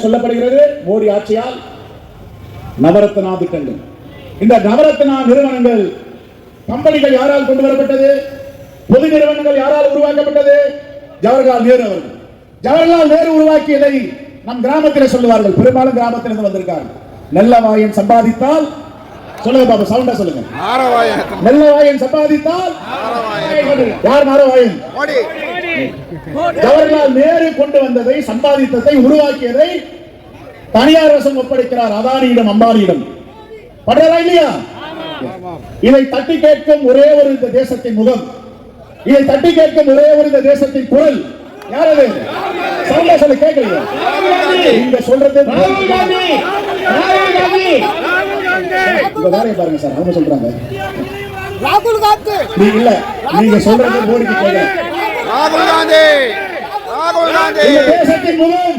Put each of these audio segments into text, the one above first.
சொல்லப்படுகிறது? மோடி ஆட்சியால் நவரத்னா திட்டங்கள். இந்த நவரத்னா நிறுவனங்கள், கம்பெனிகள் யாரால் கொண்டு வரப்பட்டது? பொது நிறுவனங்கள் யாரால் உருவாக்கப்பட்டது? ஜவஹர்லால் நேரு அவர்கள். ஜவஹர்லால் நேரு உருவாக்கியதை நம் கிராமத்தில் சொல்லுவார்கள். பெரும்பாலும் கிராமத்திலிருந்து வந்திருக்கார்கள். நல்லவாயன் சம்பாதித்தால், சொல்லுங்க பாபா, சவுண்டா சொல்லுங்க. நல்லவாயன் சம்பாதித்தால் யார் நாரவாயன்? ஜவஹர்லால் நேரு கொண்டு வந்ததை, சம்பாதித்ததை, உருவாக்கியதை தனியார் வசம் ஒப்படைக்கிறார், அதானியிடம், அம்பானியிடம். படுறதா இல்லையா? இதை தட்டி கேட்கும் ஒரே ஒரு இந்த தேசத்தின் முகம், இதை தட்டி கேட்கும் ஒரே ஒரு இந்த தேசத்தின் குரல் யாரது? சவுண்டா சொல்ல கேட்கலையா? நீங்க சொல்றது வேலையை பாருங்க சார். அவங்க சொல்றாங்க ராகுல் காந்தி, இல்ல நீங்க சொல்றது மோடிக்கு கேட்கல. ராகுல் காந்தி, ராகுல் காந்தி, இந்த தேசத்தின் முகம்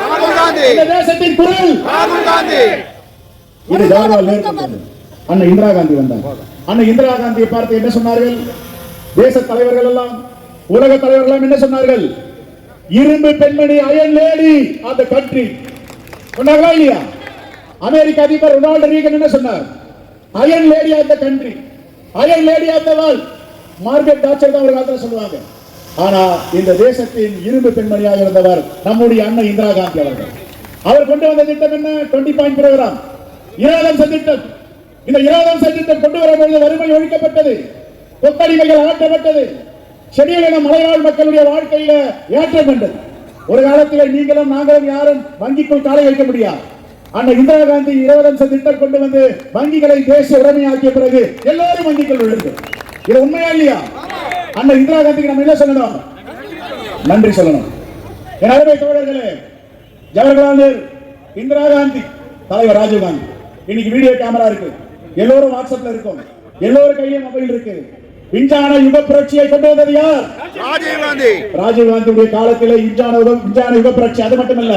ராகுல் காந்தி, இந்த தேசத்தின் குரல் ராகுல் காந்தி. இது ஜவஹர்லால் நேரு கொண்டது. அண்ணா இந்திரா காந்தி வந்தார். அண்ணா இந்திரா காந்தியை பார்த்து என்ன சொன்னார்கள்? தேச தலைவர்கள் எல்லாம், உலக தலைவர்கள் எல்லாம் என்ன சொன்னார்கள்? இரும்பு பெண்மணி, iron lady of the country சொன்னாங்களா இல்லையா? அமெரிக்க அதிபர் ரொனால்டு ரீகன் என்ன சொன்னார்? Iron lady of the country, iron lady of the world. Margaret Thatcher தான் ஒரு காலத்துல சொல்லுவாங்க. ஆனா இந்த தேசத்தின் இரும்பு பெண்மணியாக இருந்தவர் நம்முடைய அண்ணன் இந்திரா காந்தி அவர்கள். அவர் கொண்டு வந்த திட்டம் என்ன? 20 பாயிண்ட் புரோகிராம், 20 அம்ச திட்டம். இந்த 20 அம்ச திட்டம் கொண்டு வரும்போது வறுமை ஒழிக்கப்பட்டது, கொத்தடிமைகள் அகற்றப்பட்டது, செடியின மலைவாழ் மக்களுடைய வாழ்க்கையில ஏற்றம் கண்டது. ஒரு காலத்தில் நீங்களும் நாங்களும் யாரும் வங்கிக்குள் காலை வைக்க முடியாது. அண்ணா இந்திரா காந்தி 20 அம்ச திட்டம் கொண்டு வந்து வங்கிகளை தேசிய உடைமையாக்கிய பிறகு எல்லாரும் வங்கிக்குள் விழுந்து. இது உண்மையா இல்லையா? அண்ணா இந்திரா காந்திக்கு நம்ம என்ன சொல்லணும்? நன்றி சொல்லணும். என் அருமை தோழர்களே, ஜவஹர்லால் நேரு, இந்திரா காந்தி, தலைவர் ராஜீவ் காந்தி. இன்னைக்கு வீடியோ கேமரா இருக்கு, எல்லோரும் வாட்ஸ்அப்ல இருக்கும், எல்லோரும் கையில மொபைல் இருக்கு. விஞ்ஞான யுக புரட்சியை கொண்டு வந்தது யார்? ராஜீவ் காந்தி. ராஜீவ் காந்தியுடைய காலத்தில் விஞ்ஞான யுக புரட்சி. அது மட்டுமல்ல,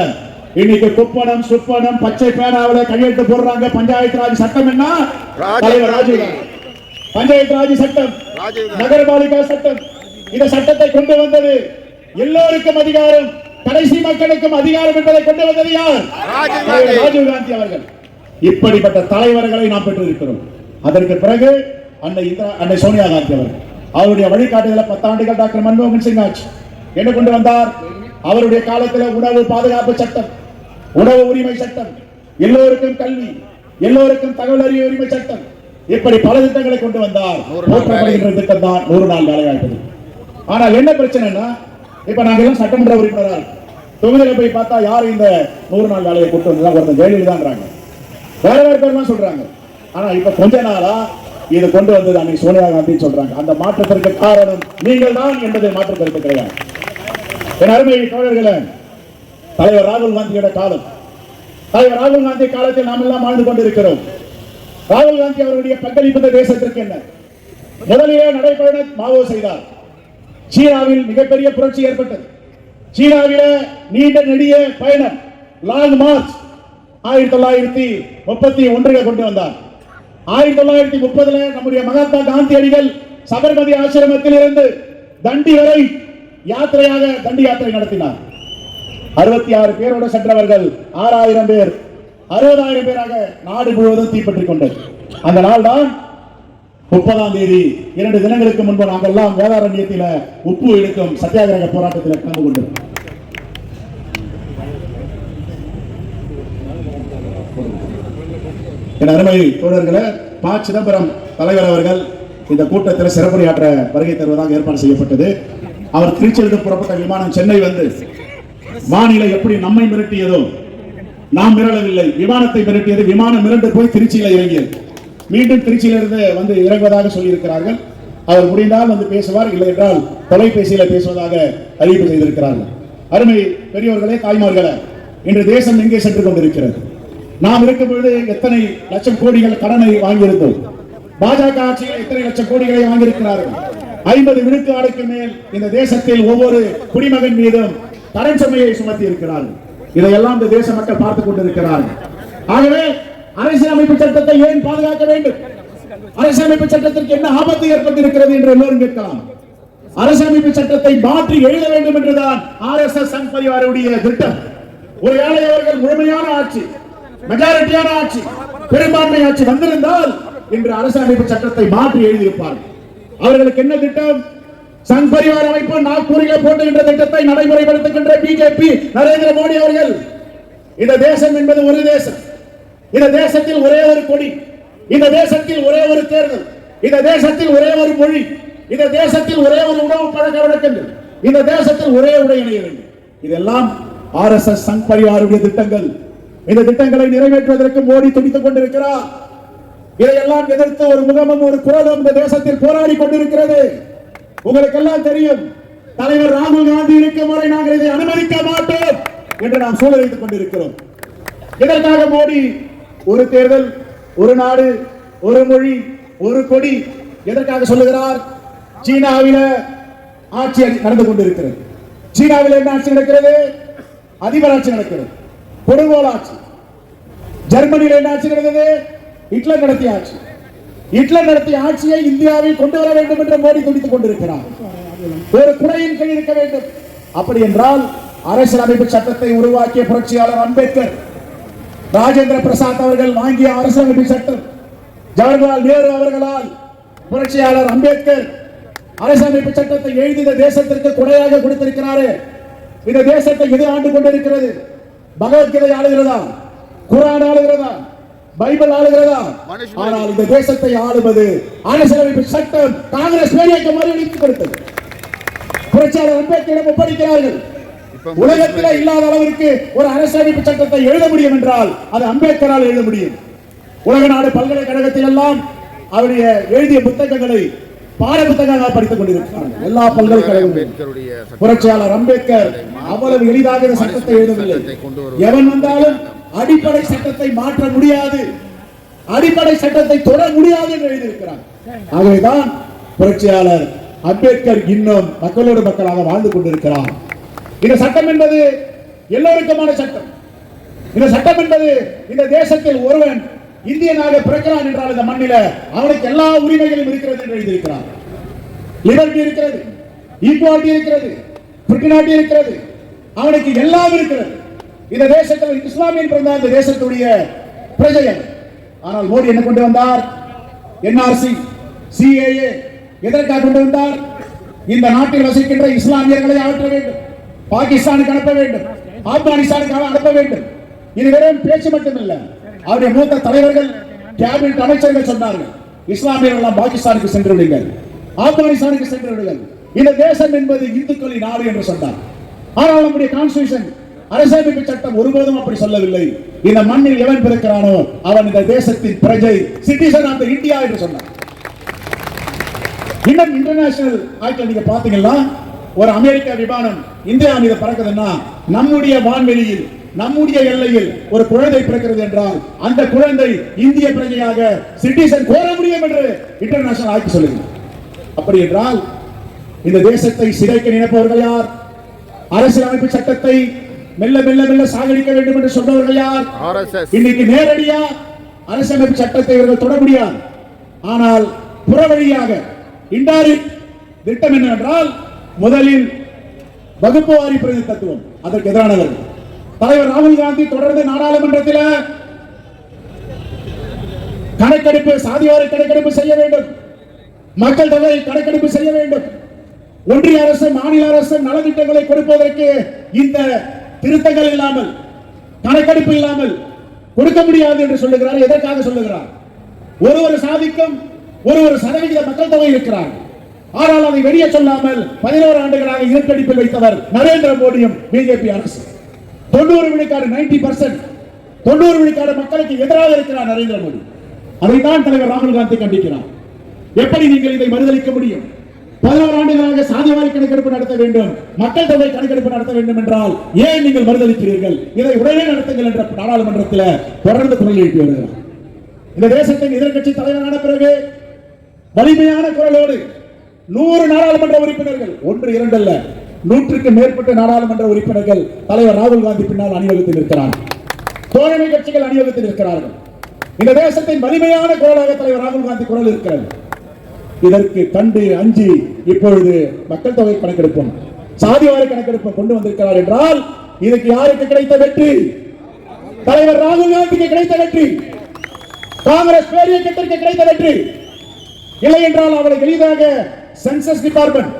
இன்னைக்கு குப்பனம், சுப்பனம், பச்சை பேனாவில கையெழுத்து போடுறாங்க. பஞ்சாயத்து ராஜ் சட்டம் என்ன? தலைவர் ராஜீவ் காந்தி. பஞ்சாயத்து ராஜ் சட்டம், நகரபாலிகா சட்டம், இந்த சட்டத்தை கொண்டு வந்தது எல்லோருக்கும் அதிகாரம், கடைசி மக்களுக்கும் அதிகாரம் என்பதை கொண்டு வந்தது யார்? ராஜீவ் காந்தி அவர்கள். இப்படிப்பட்ட தலைவர்களை நாம் பெற்றிருக்கிறோம். அதற்கு பிறகு அன்னை சோனியா காந்தி அவர்கள், அவருடைய வழிகாட்டுதல 10 ஆண்டுகள் டாக்டர் மன்மோகன் சிங் ஆட்சி என்ன கொண்டு வந்தார்? அவருடைய காலத்தில் உணவு பாதுகாப்பு சட்டம், உணவு உரிமை சட்டம், எல்லோருக்கும் கல்வி, எல்லோருக்கும் தகவல் அறிவு உரிமை சட்டம், இப்படி பல திட்டங்களை கொண்டு வந்தார். போற்றப்படுகின்ற திட்டம் தான் 100 நாள் வேலை வாய்ப்பு. ஆனால் என்ன பிரச்சனைனா, இப்ப நாங்க எல்லாம் சட்டமன்ற உறுப்பினராக தொகுதியில போய் பார்த்தா யாரும் இந்த 100 நாள் வேலையை கொண்டு வந்ததா ஒருத்தர் ஜெயலலிதான்றாங்க, வேற வேற பேர்லாம் சொல்றாங்க. ஆனா இப்ப கொஞ்ச நாளா இது கொண்டு வந்தது அன்னை சோனியா காந்தி சொல்றாங்க. அந்த மாற்றத்திற்கு காரணம் நீங்கள் தான் என்பதை மாற்று கருத்து கிடையாது. என் அருமை தோழர்களே, தலைவர் ராகுல் காந்தியோட காலம், தலைவர் ராகுல் காந்தி காலத்தில் நாம் எல்லாம் வாழ்ந்து கொண்டிருக்கிறோம். ராகுல் காந்தி அவருடைய பங்களிப்பு தேசத்திற்கு என்ன? முதலிலே நடைபயணம் மாவோ செய்தார். சீனாவில் மிகப்பெரிய புரட்சி ஏற்பட்டது. சீனாவில நீண்ட நெடிய பயணம், லாங் மார்ச் 1931 கொண்டு வந்தார். 1930 நம்முடைய மகாத்மா காந்தியடிகள் சபர்மதி ஆசிரமத்தில் இருந்து தண்டி வரை யாத்திரையாக தண்டி யாத்திரை நடத்தினார். 66 பேரோடு சென்றவர்கள் 6000 பேர், 60,000 பேராக நாடு முழுவதும் தீப்பற்றிக் கொண்டது. அந்த நாள் தான் 30ஆம் தேதி, 2 தினங்களுக்கு முன்பு நாங்கள் எல்லாம் வேதாரண்யத்தில் உப்பு எடுக்கும் சத்தியாகிரக போராட்டத்தில் கலந்து கொண்டோம். என் அருமை தோழர்களே, ப. சிதம்பரம் தலைவர் அவர்கள் இந்த கூட்டத்தில் சிறப்புரையாற்ற வருகை தருவதாக ஏற்பாடு செய்யப்பட்டது. அவர் திருச்சியிலிருந்து புறப்பட்ட விமானம் சென்னை வந்து வானிலை எப்படி நம்மை மிரட்டியதோ, நாம் மிரளவில்லை, விமானத்தை மிரட்டியது. விமானம் மிரண்டு போய் திருச்சியில இறங்கியது. மீண்டும் திருச்சியிலிருந்து வந்து இறங்குவதாக சொல்லியிருக்கிறார்கள். அவர் முடிந்தால் வந்து பேசுவார், இல்லை என்றால் தொலைபேசியில பேசுவதாக அறிவிப்பு செய்திருக்கிறார்கள். அருமை பெரியோர்களே, தாய்மார்களே, இன்று தேசம் எங்கே சென்று கொண்டிருக்கிறது? நாம் இருக்கும் பொழுது எத்தனை லட்சம் கோடிகள் கடனை வாங்கியிருந்தோம். பாஜக ஆட்சியில் எத்தனை லட்சம் கோடிகளை வாங்கியிருக்கிறார்கள். 50 விழுக்காடுக்கு மேல் இந்த தேசத்தில் ஒவ்வொரு குடிமகன் மீதும் கடன் சுமையை சுமத்தி இருக்கிறார்கள். இதையெல்லாம் இந்த தேச மக்கள் பார்த்துக் கொண்டிருக்கிறார்கள். ஆகவே அரசியலமைப்பு சட்டத்தை ஏன் பாதுகாக்க வேண்டும்? அரசியலமைப்பு சட்டத்திற்கு என்ன ஆபத்து ஏற்பட்டிருக்கிறது என்று எல்லோரும் கேட்கலாம். அரசியலமைப்பு சட்டத்தை மாற்றி எழுத வேண்டும் என்றுதான் RSS சங் பரிவாருடைய திட்டம். ஒரு ஏழை அவர்கள் முழுமையான ஆட்சி, மெஜாரிட்டியான ஆட்சி, பெரும்பான்மை ஆட்சி வந்திருந்தால் இன்று அரசியலமைப்பு சட்டத்தை மாற்றி எழுதியிருப்பார்கள். அவர்களுக்கு என்ன திட்டம்? சங் பரிவார் அமைப்பு நாக்பூரில் போட்டுகின்ற திட்டத்தை நடைமுறைப்படுத்துகின்ற பிஜேபி நரேந்திர மோடி அவர்கள். இந்த தேசம் என்பது ஒரு தேசம், இந்த தேசத்தில் ஒரே ஒரு கொடி, இந்த தேசத்தில் ஒரே ஒரு தேர்தல், இந்த தேசத்தில் ஒரே ஒரு மொழி, இந்த தேசத்தில் ஒரே ஒரு உணவு பழக்க வழக்கங்கள், இந்த தேசத்தில் ஒரே உடை அணிய வேண்டும். இதெல்லாம் RSS சங் பரிவாருடைய திட்டங்கள். இந்த திட்டங்களை நிறைவேற்றுவதற்கு மோடி துடித்துக் கொண்டிருக்கிறார். இதையெல்லாம் எதிர்த்து ஒரு முகமும் ஒரு குரலும் இந்த தேசத்தில் போராடி கொண்டிருக்கிறது. உங்களுக்கு எல்லாம் தெரியும், தலைவர் ராகுல் காந்தி இருக்கும் வரை நாங்கள் இதை அனுமதிக்க மாட்டோம் என்று நாம் சூழல் வைத்துக் கொண்டிருக்கிறோம். இதற்காக மோடி ஒரு தேர்தல், ஒரு நாடு, ஒரு மொழி, ஒரு கொடி எதற்காக சொல்லுகிறார்? சீனாவில ஆட்சி நடந்து கொண்டிருக்கிறது. சீனாவில் என்ன ஆட்சி நடக்கிறது? அதிபர் ஆட்சி நடக்கிறது, கொடுங்கோல் ஆட்சி. ஜெர்மனியில் என்ன ஆட்சி நடந்தது? ஹிட்லர் நடத்திய ஆட்சி. ஹிட்லர் நடத்திய ஆட்சியை இந்தியாவில் கொண்டு வர வேண்டும் என்று மோடி துடித்துக் கொண்டிருக்கிறார். ஒரு குடையின் கீழ் இருக்க வேண்டும். அப்படி என்றால் அரசியலமைப்பு சட்டத்தை உருவாக்கிய புரட்சியாளர் அம்பேத்கர், ராஜேந்திர பிரசாத் அவர்கள் வாங்கிய அரசியலமைப்பு சட்டம், ஜவஹர்லால் நேரு அவர்களால் புரட்சியாளர் அம்பேத்கர் அரசியலமைப்பு சட்டத்தை எழுதிய தேசத்திற்கு கொடையாக கொடுத்திருக்கிறார். இந்த தேசத்தை எது ஆண்டு கொண்டிருக்கிறது? பகவத்கீதை ஆளுகிறதா? குர்ஆன் ஆளுகிறதா? பைபிள் ஆளுகிறதா? ஆனால் இந்த தேசத்தை ஆளுவது அரசியலமைப்பு சட்டம். காங்கிரஸ் பேரியக்க மறுவடித்து கொடுத்தது. புரட்சியாளர் அம்பேத்கரிடம் ஒப்படைக்கிறார்கள். உலகத்தில் இல்லாத அளவிற்கு ஒரு அரசியலமைப்பு சட்டத்தை எழுத முடியும் என்றால் அது அம்பேத்கரால் எழுத முடியும். உலக நாடு பல்கலைக்கழகத்தில் எல்லாம் அவருடைய எழுதிய புத்தகங்களை பாட புத்தகமாக படித்துக் கொண்டிருக்கிறார்கள். எல்லா பல்கலைக்கழகங்களும் புரட்சியாளர் அம்பேத்கர் அவ்வளவு எளிதாக இந்த சட்டத்தை எழுதவில்லை. எவன் வந்தாலும் அடிப்படை சட்டத்தை மாற்ற முடியாது, அடிப்படை சட்டத்தை தொட முடியாது என்று எழுதியிருக்கிறார். ஆகவேதான் புரட்சியாளர் அம்பேத்கர் இன்னும் மக்களோடு மக்களாக வாழ்ந்து கொண்டிருக்கிறார். இந்த சட்டம் என்பது எல்லோருக்குமான சட்டம். இந்த சட்டம் என்பது இந்த தேசத்தில் ஒருவன் இந்தியனாக பிறக்கிறான் என்றால் இந்த மண்ணில அவனுக்கு எல்லா உரிமைகளும் இருக்கிறது என்று எழுதியிருக்கிறார். லிபர்ட்டி இருக்கிறது, ஈக்குவாலிட்டி இருக்கிறது, ஃப்ரெட்டர்னிட்டி இருக்கிறது, அவனுக்கு எல்லாம் இருக்கிறது. இந்த தேசத்தில் இஸ்லாமியன் பிறந்த இந்த தேசத்துடைய பிரஜை. ஆனால் மோடி என்ன கொண்டு வந்தார்? NRC, CAA எதற்காக கொண்டு வந்தார்? இந்த நாட்டில் வசிக்கின்ற இஸ்லாமியர்களை அகற்ற வேண்டும், பாகிஸ்தானுக்கு அனுப்ப வேண்டும், ஆப்கானிஸ்தானுக்கு அனுப்ப வேண்டும். இது வெறும் பேச்சு மட்டுமில்லை. அவருடைய மூத்த தலைவர்கள், கேபினட் அமைச்சர்கள் சொன்னார்கள், இஸ்லாமியர்கள் எல்லாம் பாகிஸ்தானுக்கு சென்று விடுங்கள், ஆப்கானிஸ்தானுக்கு சென்று விடுங்கள், இந்த தேசம் என்பது இந்துக்களின் நாடு என்று சொன்னார். ஆனால் நம்முடைய கான்ஸ்டிடியூஷன், அரசியலமைப்பு சட்டம் ஒருபோதும் அப்படி சொல்லவில்லை. இந்த மண்ணில் எவன் பிறக்கிறானோ அவன் இந்த தேசத்தின் பிரஜை, சிட்டிசன் ஆஃப் இந்தியா என்று சொன்னார். இன்னும் இன்டர்நேஷனல் ஆக்டில் நீங்க பாத்தீங்கன்னா ஒரு அமெரிக்க விமானம் இந்தியா மீது பறக்குதுன்னா நம்முடைய வான்வெளியில், நம்முடைய எல்லையில் ஒரு குழந்தை பிறக்கிறது என்றால் அந்த குழந்தை இந்திய பிரஜையாக சிட்டிசன் கோர முடியும் என்று இன்டர்நேஷனல் ஆக்ட் சொல்லுது. அப்படி என்றால் இந்த தேசத்தை சிதைக்க நினைப்பவர்கள் யார்? அரசியலமைப்பு சட்டத்தை மெல்ல மெல்ல மெல்ல சாகடிக்க வேண்டும் என்று சொன்னவர்கள் யார்? இன்னைக்கு நேரடியா அரசியலமைப்பு சட்டத்தை இவர்கள் தொட முடியாது. ஆனால் புறவழியாக இன்டைரக்ட் திட்டம் என்னவென்றால் முதலில் வகுப்பு வாரி பிரதிநிதித்துவம், அதற்கு எதிரானவர்கள். தலைவர் ராகுல் காந்தி தொடர்ந்து நாடாளுமன்றத்தில் கணக்கெடுப்பு, சாதிவாரி கணக்கெடுப்பு செய்ய வேண்டும், மக்கள் தொகை கணக்கெடுப்பு செய்ய வேண்டும், ஒன்றிய அரசு மாநில அரசு நலத்திட்டங்களை கொடுப்பதற்கு இந்த திருத்தங்கள் இல்லாமல், கணக்கெடுப்பு இல்லாமல் கொடுக்க முடியாது என்று சொல்லுகிறார். எதற்காக சொல்லுகிறார்? ஒரு சாதிக்கும் ஒரு சதவிகித மக்கள் தொகை இருக்கிறார். ஆனால் அதை வெளியே சொல்லாமல் 11 ஆண்டுகளாக இருட்டடிப்பில் வைத்தவர் நரேந்திர மோடியும் பிஜேபி அரசு. 90 விழுக்காடு 90% 90 விழுக்காடு மக்களுக்கு எதிராக இருக்கிறார் நரேந்திர மோடி. அதைத்தான் தலைவர் ராகுல் காந்தி கண்டிக்கிறார். எப்படி நீங்கள் இதை மறுதளிக்க முடியும்? 11 ஆண்டுகளாக சாதிவாரி கணக்கெடுப்பு நடத்த வேண்டும், மக்கள் தொகை கணக்கெடுப்பு நடத்த வேண்டும் என்றால் ஏன் நீங்கள் மறுதளிக்கிறீர்கள்? இதை உடனே நடத்துங்கள் என்ற நாடாளுமன்றத்தில் தொடர்ந்து குரல் எழுப்பி வருகிறார். இந்த தேசத்தின் எதிர்க்கட்சி தலைவரான பிறகு வலிமையான குரலோடு 100 நாடாளுமன்ற உறுப்பினர்கள், 1 2 அல்ல 100க்கு மேற்பட்ட நாடாளுமன்ற உறுப்பினர்கள் தலைவர் ராகுல் காந்தி பின்னால் அணிவகுத்தில் இருக்கிறார்கள். தோழமை கட்சிகள் அணிவகுத்தில் இருக்கிறார்கள். இந்த தேசத்தின் வலிமையான குரலாக தலைவர் ராகுல் காந்தி குரல் இருக்கிறது. இதற்கு கண்டு அஞ்சி இப்பொழுது மக்கள் தொகை கணக்கெடுப்பும் சாதிவாரி கணக்கெடுப்பு கொண்டு வந்திருக்கிறார் என்றால் இதுக்கு யாருக்கு கிடைத்த வெற்றி? தலைவர் ராகுல் காந்திக்கு கிடைத்த வெற்றி, காங்கிரஸ் பேரியக்கத்திற்கு கிடைத்த வெற்றி. இல்லை என்றால் அவளை எளிதாக சென்சஸ் டிபார்ட்மெண்ட்,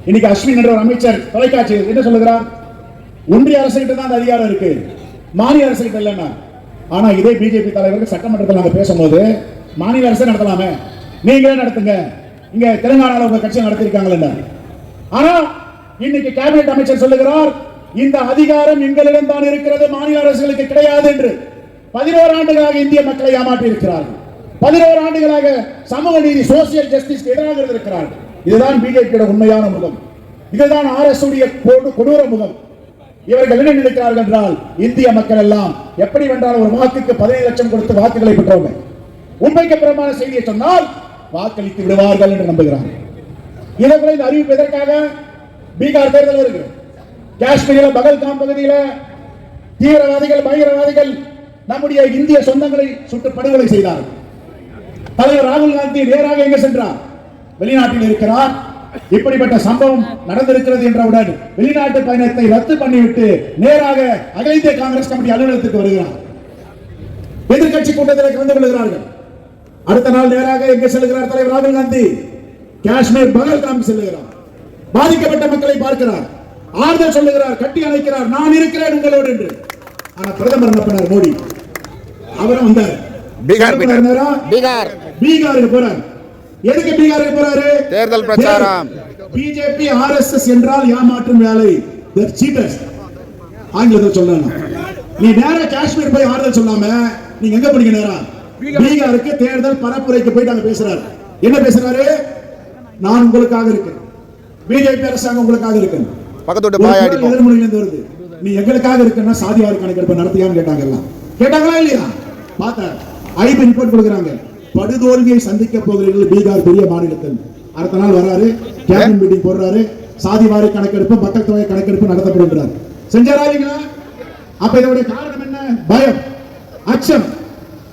இன்னைக்கு அஸ்வின் என்ற ஒரு அமைச்சர் தொலைக்காட்சி என்ன சொல்லுகிறார்? ஒன்றிய அரசு கிட்ட தான் அந்த அதிகாரம் இருக்கு, மாநில அரசு கிட்ட இல்லைன்னா. ஆனா இதே பிஜேபி தலைவர்கள் சட்டமன்றத்தில் நாங்க பேசும்போது மாநில அரசு நடத்தலாமே, நீங்களே நடத்துங்க, இங்க தெலுங்கானால உங்க கட்சி நடத்திருக்காங்க. ஆனா இன்னைக்கு கேபினெட் அமைச்சர் சொல்லுகிறார் இந்த அதிகாரம் எங்களிடம் தான் இருக்கிறது, மாநில அரசுகளுக்கு கிடையாது என்று. 11 ஆண்டுகளாக இந்திய மக்களை ஏமாற்றி இருக்கிறார்கள். 11 ஆண்டுகளாக சமூக நீதி சோசியல் ஜஸ்டிஸ் எதிராக இருக்கிறார்கள். இதுதான் பிஜேபியோட உண்மையான முகம், இதுதான் ஆர்எஸ் உடைய கொடூர முகம். இவர்கள் என்ன நினைக்கிறார்கள் என்றால் இந்திய மக்கள் எல்லாம் எப்படி வென்றால் ஒரு வாக்குக்கு 15 லட்சம் கொடுத்து வாக்குகளை பெற்றவங்க, உண்மைக்கு புறமான செய்தியை சொன்னால் வாக்களித்து விடுவார்கள் என்று நம்புகிறார்கள். இதற்குள்ள இந்த அறிவிப்பு எதற்காக? பீகார் தேர்தல் வருகிறது, காஷ்மீரில் பகல்காம் பகுதியில் தீவிரவாதிகள் பயங்கரவாதிகள் நம்முடைய இந்திய சொந்தங்களை சுட்டு படுகொலை செய்தார்கள். தலைவர் ராகுல் காந்தி நேராக எங்க சென்றார்? வெளிநாட்டில் இருக்கிறார். இப்படிப்பட்ட சம்பவம் நடந்திருக்கிறது என்றவுடன் வெளிநாட்டு பயணத்தை ரத்து பண்ணிவிட்டு நேராக அகில இந்திய காங்கிரஸ் கமிட்டி அலுவலகத்துக்கு வருகிறார். எதிர்கட்சி கூட்டத்தில் கலந்து கொள்கிறார்கள். அடுத்த நாள் நேராக எங்க செல்கிறார் தலைவர் ராகுல் காந்தி? காஷ்மீர் பகல்காம் செல்கிறார். பாதிக்கப்பட்ட மக்களை பார்க்கிறார், ஆறுதல் சொல்லுகிறார், கட்டி அணைக்கிறார், நான் இருக்கிறேன் உங்களோடு என்று. ஆனா பிரதமர் என்ன பண்ணார்? மோடி அவரும் வந்தார். பீகாருக்கு போறார். எதுக்கு பீகாருக்கு போறாரு? தேர்தல் பிரச்சாரம். பிஜேபி ஆர்எஸ்எஸ் என்றால் ஏமாற்றும் வேலை, ஆங்கிலத்தில் சொல்லணும். நீ நேரா காஷ்மீர் போய் ஆறுதல் சொல்லாம நீங்க எங்க போறீங்க? நேரா பீகாருக்கு தேர்தல் பரப்புரைக்கு போயிட்டு அங்க பேசுறாரு. என்ன பேசுறாரு? நான் உங்களுக்காக இருக்கேன், பிஜேபி அரசாங்கம் உங்களுக்காக இருக்கு. பக்கத்தோட பாயாடி எதிர்மொழியிலிருந்து வருது. நீ எங்களுக்காக இருக்குன்னா சாதிவாரி கணக்கெடுப்பு நடத்தியான்னு கேட்டாங்க. கேட்டாங்களா இல்லையா? பார்த்தா ஐபி ரிப்போர்ட் கொடுக்குறாங்க. படுதோல்வியை சந்திக்க போகிறீர்கள் பீகார் பெரிய மாநிலத்தில். அடுத்த நாள் வராரு, கேபினட் மீட்டிங் போடுறாரு, சாதிவாரி கணக்கெடுப்பு மக்கள் தொகை கணக்கெடுப்பு நடத்தப்படுகிறார். செஞ்சாரா இல்லைங்களா? அப்ப இதோட காரணம் என்ன? பயம், அச்சம்.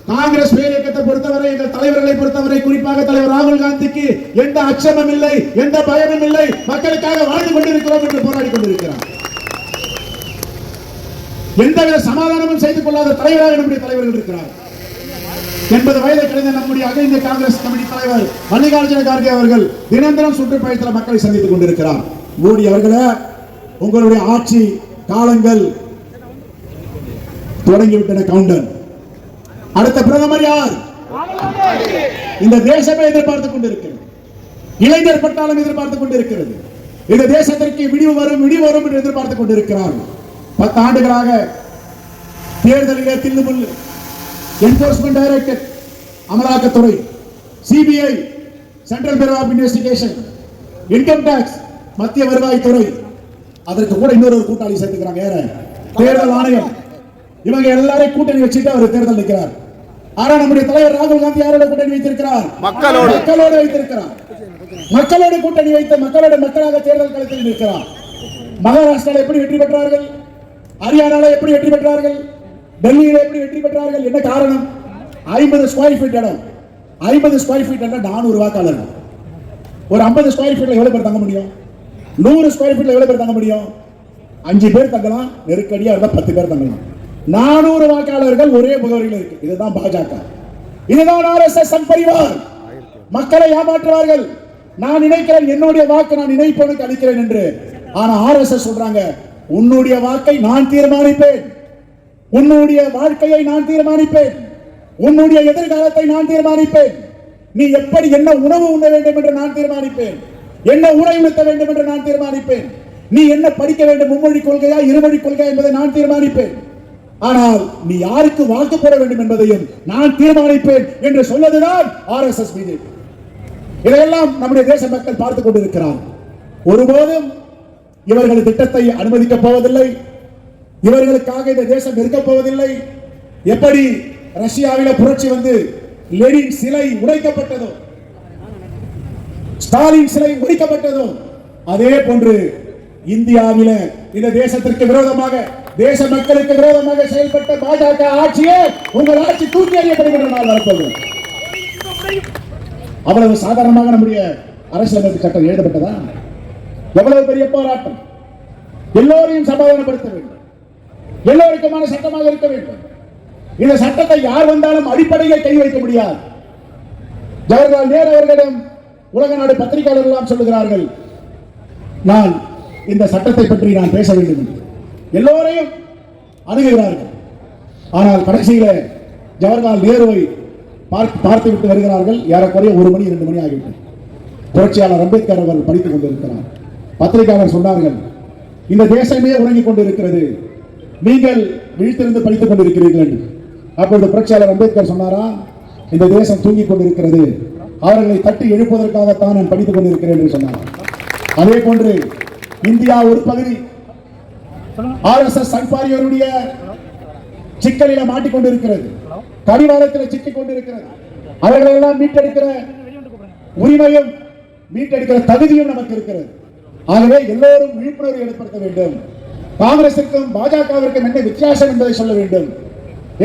காங்கிரஸ் பேரியக்கத்தை பொறுத்தவரை, எங்கள் தலைவர்களை பொறுத்தவரை, குறிப்பாக தலைவர் ராகுல் காந்திக்கு எந்த அச்சமும் இல்லை, எந்த பயமும் இல்லை. மக்களுக்காக வாழ்ந்து கொண்டிருக்கிறோம் என்று போராடி கொண்டிருக்கிறார். எந்தவித சமாதானமும் செய்து கொள்ளாத தலைவராக நம்முடைய தலைவர்கள் இருக்கிறார். 80 வயதை கடந்த நம்முடைய அகில இந்திய காங்கிரஸ் கமிட்டி தலைவர் மல்லிகார்ஜுன கார்கே அவர்கள் தினந்தனம் சுற்றுப்பயணத்தில் மக்களை சந்தித்துக் கொண்டிருக்கிறார். மோடி அவர்களே, உங்களுடைய ஆட்சி காலங்கள் தொடங்கிவிட்டன. கவுண்டர். அடுத்த பிரதமர் யார்? இந்த தேசமே எதிர்பார்த்துக் கொண்டிருக்கிறது. இளைஞர் பட்டாளம் எதிர்பார்த்துக் கொண்டிருக்கிறது. இந்த தேசத்திற்கு விடிவு வரும் என்று எதிர்பார்த்துக் கொண்டிருக்கிறார்கள். 10 ஆண்டுகளாக தேர்தலில் தில்லுமுள்ளு, என்ஃபோர்ஸ்மென்ட் டைரக்டர், அமலாக்கத்துறை, CBI, central bureau of investigation, income tax, மத்திய வருவாய்த்துறை, அதற்கு கூட இன்னொரு கூட்டாளி சேர்த்துக்கிறாங்க. யார? தேர்தல் ஆணையம். இவங்க எல்லாரையும் கூட்டணி வச்சுட்டு அவர் தேர்தல் நிற்கிறார். ஆனா நம்முடைய தலைவர் ராகுல் காந்தி யாரோட கூட்டணி வைத்திருக்கிறார்? மக்களோடு வைத்திருக்கிறார். மக்களோடு கூட்டணி வைத்து மக்களாக தேர்தல் களத்தில் நிற்கிறார். மகாராஷ்டிராவில் எப்படி வெற்றி பெற்றார்கள்? ஹரியானால எப்படி வெற்றி பெற்றார்கள்? டெல்லியில எப்படி வெற்றி பெற்றார்கள்? என்ன காரணம்? 50 ஸ்கொயர் ஃபீட் இடம், 50 ஸ்கொயர் ஃபீட் 400 வாக்காளர்கள். ஒரு 50 ஸ்கொயர் ஃபீட்ல எவ்வளவு பேர் தங்க முடியும்? 100 ஸ்கொயர் ஃபீட்ல எவ்வளவு பேர் தங்க முடியும்? 5 பேர் தங்கலாம், நெருக்கடியா இருந்தா 10 பேர் தங்கலாம். 400 வாக்காளர்கள் ஒரே முகவரியில் இருக்கு. இதுதான் பாஜக, இதுதான் ஆர்எஸ்எஸ் பரிவார். மக்களை ஏமாற்றுவார்கள். நான் நினைக்கிறேன் என்னுடைய வாக்கு நான் நினைப்பவனுக்கு அளிக்கிறேன் என்று. ஆனா ஆர்எஸ்எஸ் சொல்றாங்க, உன்னுடைய வாக்கை நான் தீர்மானிப்பேன், உன்னுடைய வாழ்க்கையை நான் தீர்மானிப்பேன், உன்னுடைய எதிர்காலத்தை நான் தீர்மானிப்பேன். நீ எப்படி என்ன உணவு உண்ண வேண்டும் என்று நான் தீர்மானிப்பேன், என்ன உணவு உண்ண வேண்டும் என்று நான் தீர்மானிப்பேன், நீ என்ன படிக்க வேண்டும், மும்மொழி கொள்கையா இருமொழி கொள்கை என்பதை நான் தீர்மானிப்பேன். ஆனால் நீ யாருக்கு வாக்கு போட வேண்டும் என்பதையும் நான் தீர்மானிப்பேன் என்று சொல்லதுதான் ஆர்எஸ்எஸ் பிஜேபி. இதையெல்லாம் நம்முடைய தேச மக்கள் பார்த்துக் கொண்டிருக்கிறார். ஒருபோதும் இவர்கள் திட்டத்தை அனுமதிக்கப் போவதில்லை. இவர்களுக்காக இந்த தேசம் இருக்கப் போவதில்லை. எப்படி ரஷ்யாவில புரட்சி வந்து லெனின் சிலை உடைக்கப்பட்டதோ, ஸ்டாலின் சிலை உடைக்கப்பட்டதோ, அதே போன்று இந்தியாவில இந்த தேசத்திற்கு விரோதமாக, தேச மக்களுக்கு விரோதமாக செயல்பட்ட பாஜக ஆட்சியே உங்கள் ஆட்சி தூக்கி எறியப்படுகின்ற நாள் வரப்போகுது. அவ்வளவு சாதாரணமாக நம்முடைய அரசியலமைப்பு சட்டம் எழுதப்பட்டதா? எவ்வளவு பெரிய போராட்டம், எல்லோரையும் சமாதானப்படுத்த வேண்டும், எல்லோருக்குமான சட்டமாக இருக்க வேண்டும். இந்த சட்டத்தை யார் வந்தாலும் அடிப்படையில் கை வைக்க முடியாது. ஜவஹர்லால் நேரு அவர்களிடம் உலக நாடு பத்திரிகையாளர்கள் எல்லாம் சொல்லுகிறார்கள், நான் இந்த சட்டத்தை பற்றி நான் பேச வேண்டும் என்று எல்லோரையும் அணுகுகிறார்கள். ஆனால் கடைசியில் ஜவஹர்லால் நேருவை பார்த்து விட்டு வருகிறார்கள். ஏறக்குறைய 1 மணி 2 மணி ஆகிவிட்டது. புரட்சியாளர் அம்பேத்கர் அவர்கள் படித்துக் கொண்டிருக்கிறார். பத்திரிகையாளர் சொன்னார்கள், இந்த தேசமே உறங்கிக் கொண்டிருக்கிறது, நீங்கள் விழித்திருந்து படித்துக் கொண்டிருக்கிறீர்கள் என்று. அப்பொழுது புரட்சியாளர் அம்பேத்கர் சொன்னாரா, இந்த தேசம் தூங்கிக் கொண்டிருக்கிறது, அவர்களை தட்டி எழுப்புவதற்காகத்தான் நான் படித்துக் கொண்டிருக்கிறேன் என்று சொன்னார். அதே போன்று இந்தியா ஒரு பகுதி RSS சன்பாரியோருடைய சிக்கலில மாட்டிக்கொண்டிருக்கிறது, கடிவாளத்தில் சிக்கிக் கொண்டிருக்கிறது. அவர்கள் எல்லாம் மீட்டெடுக்கிற உரிமையும் மீட்டெடுக்கிற தகுதியும் நமக்கு இருக்கிறது. ஆகவே எல்லோரும் விழிப்புணர்வு ஏற்படுத்த வேண்டும். காங்கிரசுக்கும் பாஜகவிற்கும் என்ன வித்தியாசம் என்பதை சொல்ல வேண்டும்.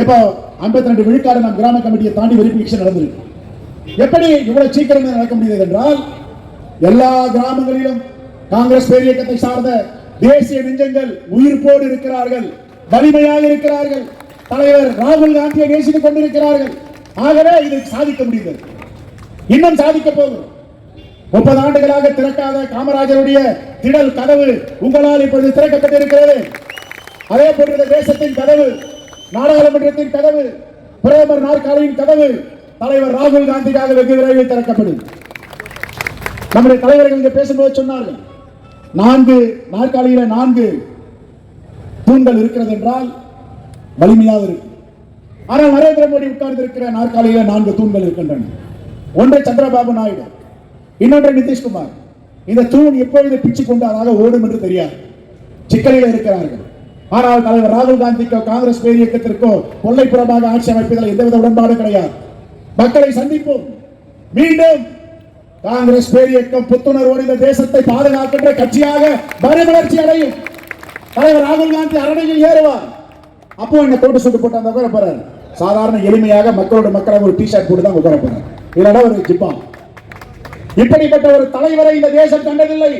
இப்போ 52 விழுக்காடு நம் கிராம கமிட்டியை தாண்டி வெரிஃபிகேஷன் நடந்திருக்கு. எப்படி இவ்வளவு சீக்கிரம் நடக்க முடியாது என்றால், எல்லா கிராமங்களிலும் காங்கிரஸ் பேரியக்கத்தை சார்ந்த தேசிய நெஞ்சங்கள் உயிர்ப்போடு இருக்கிறார்கள், வலிமையாக இருக்கிறார்கள். தலைவர் ராகுல் காந்தியை நேசித்துக் கொண்டிருக்கிறார்கள். ஆகவே இதை சாதிக்க முடிந்தது, இன்னும் சாதிக்க போகிறோம். 30 ஆண்டுகளாக திறக்காத காமராஜருடைய திடல் கதவு உங்களால் இப்பொழுது திறக்கப்பட்டிருக்கிறது. அதே போன்ற தேசத்தின் கதவு, நாடாளுமன்றத்தின் கதவு, பிரதமர் நாற்காலியின் கதவு தலைவர் ராகுல் காந்திக்காக வெகு விரைவில் திறக்கப்படும். நம்முடைய தலைவர்கள் இங்கே பேசும்போது சொன்னார்கள், 4 நாற்காலியில 4 தூண்கள் இருக்கிறது என்றால் வலிமையாக இருக்கு. ஆனால் நரேந்திர மோடி உட்கார்ந்து இருக்கிற நாற்காலியில 4 தூண்கள் இருக்கின்றன. ஒன்றை சந்திரபாபு நாயுடு, இன்னொன்று நிதிஷ்குமார். இந்த தூண் எப்பொழுது பிச்சு கொண்டு அதாக ஓடும் என்று தெரியாது, சிக்கலில் இருக்கிறார்கள். ஆனால் தலைவர் ராகுல் காந்திக்கோ காங்கிரஸ் பேரியக்கத்திற்கோ கொள்ளைப்புறமாக ஆட்சி அமைப்பதில் எந்தவித உடன்பாடு கிடையாது. மக்களை சந்திப்போம். மீண்டும் காங்கிரஸ் பேரியக்கம் புத்துணர்வோடு இந்த தேசத்தை பாதுகாக்கின்ற கட்சியாக மறுமலர்ச்சி அடையும். தலைவர் ராகுல் காந்தி அரணையில் ஏறுவார். அப்போ என்ன தோட்டு சுட்டு போட்டு அந்த உட்கார போறாரு. சாதாரண எளிமையாக மக்களோட மக்களாக ஒரு டிஷர்ட் போட்டு தான் உட்கார போறார், இல்லைன்னா ஒரு ஜிப்பா. இப்படிப்பட்ட ஒரு தலைவரை இந்த தேசம் கண்டதில்லை.